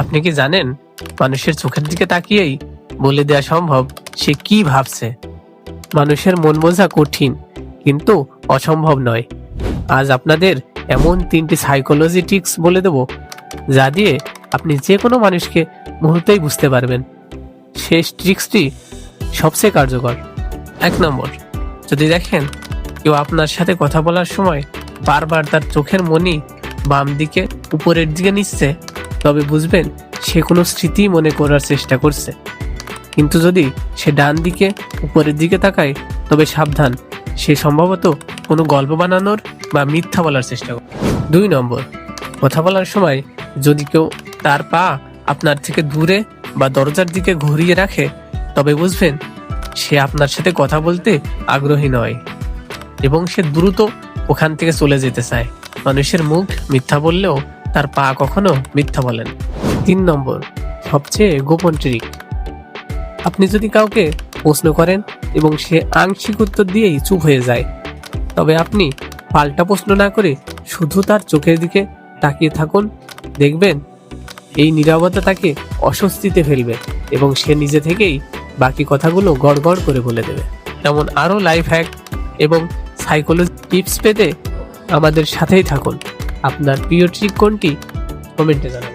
আপনি কি জানেন মানুষের চোখের দিকে তাকিয়েই বলে দেওয়া সম্ভব সে কি ভাবছে? মানুষের মন বোঝা কঠিন কিন্তু অসম্ভব নয়। আজ আপনাদের এমন 3টি সাইকোলজি ট্রিক্স বলে দেব যা দিয়ে আপনি যে কোনো মানুষকে মুহূর্তেই বুঝতে পারবেন। শেষ ট্রিক্সটি সবচেয়ে কার্যকর। 1 নম্বর, যদি দেখেন কেউ আপনার সাথে কথা বলার সময় বারবার তার চোখের মনি বাম দিকে উপরের দিকে নিচ্ছে, তবে বুঝবেন সে কোনো স্মৃতি মনে করার চেষ্টা করছে। কিন্তু যদি সে ডান দিকে উপরের দিকে তাকায়, তবে সাবধান, সে সম্ভবত কোনো গল্প বানানোর বা মিথ্যা বলার চেষ্টা করে। 2 নম্বর, কথা বলার সময় যদি কেউ তার পা আপনার থেকে দূরে বা দরজার দিকে ঘুরিয়ে রাখে, তবে বুঝবেন সে আপনার সাথে কথা বলতে আগ্রহী নয় এবং সে দ্রুত ওখান থেকে চলে যেতে চায়। মানুষের মুখ মিথ্যা বললেও তার পা কখনো মিথ্যা বলেন। 3 নম্বর, সবচেয়ে গোপন ট্রিক। আপনি যদি কাউকে প্রশ্ন করেন এবং সে আংশিক উত্তর দিয়েই চুপ হয়ে যায়, তবে আপনি পাল্টা প্রশ্ন না করে শুধু তার চোখের দিকে তাকিয়ে থাকুন। দেখবেন এই নীরবতা তাকে অস্বস্তিতে ফেলবে এবং সে নিজে থেকেই বাকি কথাগুলো গড়গড় করে বলে দেবে। এমন আরও লাইফ হ্যাক এবং সাইকোলজি টিপস পেতে আমাদের সাথেই থাকুন। আপনার প্রিয় ট্রিক কোনটি কমেন্টে জানাবেন।